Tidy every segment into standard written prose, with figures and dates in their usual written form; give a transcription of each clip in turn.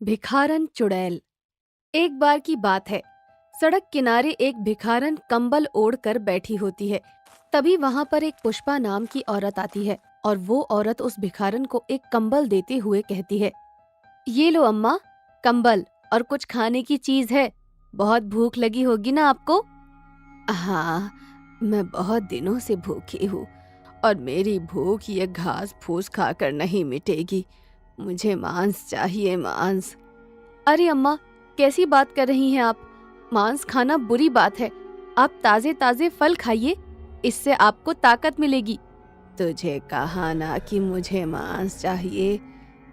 भिखारन चुड़ैल। एक बार की बात है, सड़क किनारे एक भिखारन कंबल ओढ़कर बैठी होती है। तभी वहां पर एक पुष्पा नाम की औरत आती है और वो औरत उस भिखारन को एक कंबल देते हुए कहती है, ये लो अम्मा, कंबल और कुछ खाने की चीज है। बहुत भूख लगी होगी ना आपको? हाँ, मैं बहुत दिनों से भूखी हूँ और मेरी भूख ये घास फूस खाकर नहीं मिटेगी। मुझे मांस चाहिए, मांस। अरे अम्मा, कैसी बात कर रही हैं आप? मांस खाना बुरी बात है। आप ताजे ताजे फल खाइए, इससे आपको ताकत मिलेगी। तुझे कहा ना कि मुझे मांस चाहिए।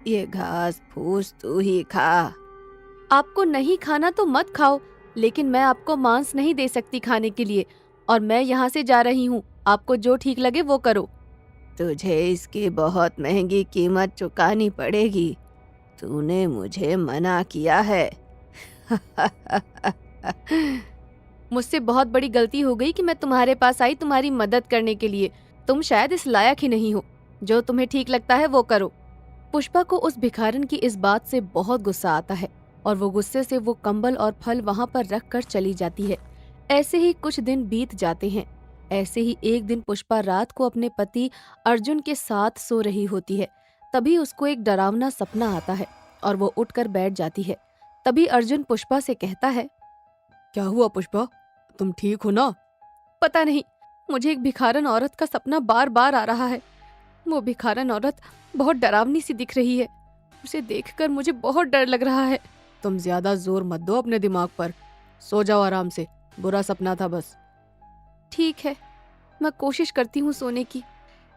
ये घास फूस तू ही खा। आपको नहीं खाना तो मत खाओ, लेकिन मैं आपको मांस नहीं दे सकती खाने के लिए, और मैं यहाँ से जा रही हूँ। आपको जो ठीक लगे वो करो। तुझे इसकी बहुत महंगी कीमत चुकानी पड़ेगी। तूने मुझे मना किया है। मुझसे बहुत बड़ी गलती हो गई कि मैं तुम्हारे पास आई तुम्हारी मदद करने के लिए। तुम शायद इस लायक ही नहीं हो। जो तुम्हें ठीक लगता है वो करो। पुष्पा को उस भिखारन की इस बात से बहुत गुस्सा आता है और वो गुस्से से वो कंबल और फल वहां पर रख कर चली जाती है। ऐसे ही कुछ दिन बीत जाते हैं। ऐसे ही एक दिन पुष्पा रात को अपने पति अर्जुन के साथ सो रही होती है। तभी उसको एक डरावना सपना आता है और वो उठकर बैठ जाती है। तभी अर्जुन पुष्पा से कहता है, क्या हुआ पुष्पा, तुम ठीक हो ना? पता नहीं, मुझे एक भिखारन औरत का सपना बार बार आ रहा है। वो भिखारन औरत बहुत डरावनी सी दिख रही है। उसे देखकर मुझे बहुत डर लग रहा है। तुम ज्यादा जोर मत दो अपने दिमाग पर। सो जाओ आराम से। बुरा सपना था बस। ठीक है, मैं कोशिश करती हूँ सोने की।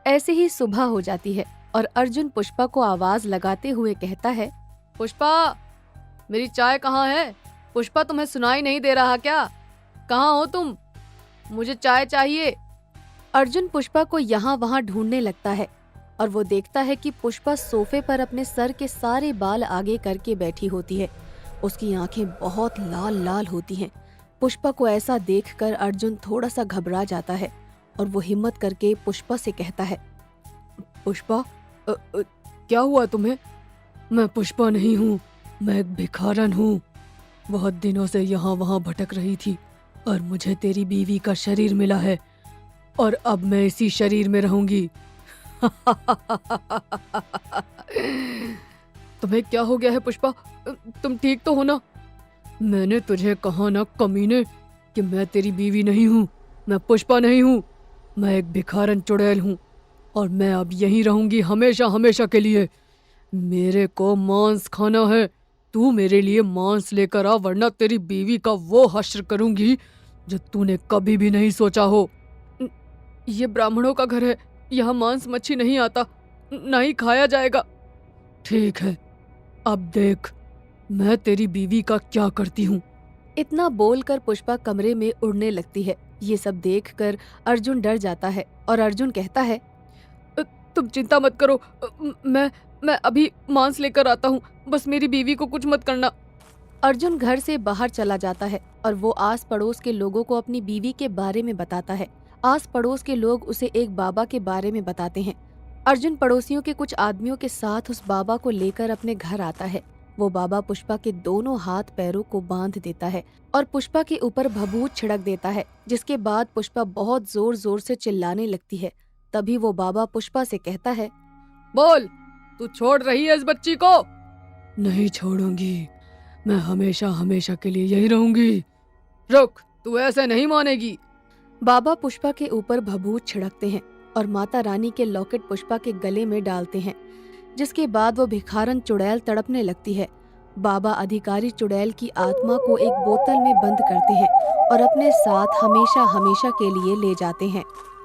ऐसे ही सुबह हो जाती है और अर्जुन पुष्पा को आवाज लगाते हुए कहता है, पुष्पा, मेरी चाय कहाँ है? पुष्पा, तुम्हें सुनाई नहीं दे रहा क्या? कहाँ हो तुम? मुझे चाय चाहिए। अर्जुन पुष्पा को यहाँ वहाँ ढूंढने लगता है और वो देखता है कि पुष्पा सोफे पर अपने सर के सारे बाल आगे करके बैठी होती है। उसकी आंखें बहुत लाल लाल होती हैं। पुष्पा को ऐसा देखकर अर्जुन थोड़ा सा घबरा जाता है और वो हिम्मत करके पुष्पा से कहता है, पुष्पा, क्या हुआ तुम्हें? मैं पुष्पा नहीं हूँ, मैं एक भिखारन हूँ। बहुत दिनों से यहाँ वहाँ भटक रही थी और मुझे तेरी बीवी का शरीर मिला है और अब मैं इसी शरीर में रहूंगी। तुम्हें क्या हो गया है पुष्पा? तुम ठीक तो हो ना? मैंने तुझे कहा ना कमीने कि मैं तेरी बीवी नहीं हूँ। मैं पुष्पा नहीं हूँ, मैं एक भिखारन चुड़ैल हूँ और मैं अब यहीं रहूंगी हमेशा हमेशा के लिए। मेरे को मांस खाना है। तू मेरे लिए मांस लेकर आ, वरना तेरी बीवी का वो हश्र करूंगी जो तूने कभी भी नहीं सोचा हो। ये ब्राह्मणों का घर है, यहाँ मांस मच्छी नहीं आता, ना ही खाया जाएगा। ठीक है, अब देख मैं तेरी बीवी का क्या करती हूँ। इतना बोलकर पुष्पा कमरे में उड़ने लगती है। ये सब देखकर अर्जुन डर जाता है और अर्जुन कहता है, तुम चिंता मत करो, मैं अभी मांस लेकर आता हूँ। बस मेरी बीवी को कुछ मत करना। अर्जुन घर से बाहर चला जाता है और वो आस पड़ोस के लोगों को अपनी बीवी के बारे में बताता है। आस पड़ोस के लोग उसे एक बाबा के बारे में बताते हैं। अर्जुन पड़ोसियों के कुछ आदमियों के साथ उस बाबा को लेकर अपने घर आता है। वो बाबा पुष्पा के दोनों हाथ पैरों को बांध देता है और पुष्पा के ऊपर भभूत छिड़क देता है, जिसके बाद पुष्पा बहुत जोर जोर से चिल्लाने लगती है। तभी वो बाबा पुष्पा से कहता है, बोल, तू छोड़ रही है इस बच्ची को? नहीं छोड़ूंगी, मैं हमेशा हमेशा के लिए यही रहूंगी। रुक, तू ऐसे नहीं मानेगी। बाबा पुष्पा के ऊपर भभूत छिड़कते हैं और माता रानी के लॉकेट पुष्पा के गले में डालते हैं, जिसके बाद वो भिखारन चुड़ैल तड़पने लगती है। बाबा अधिकारी चुड़ैल की आत्मा को एक बोतल में बंद करते हैं और अपने साथ हमेशा हमेशा के लिए ले जाते हैं।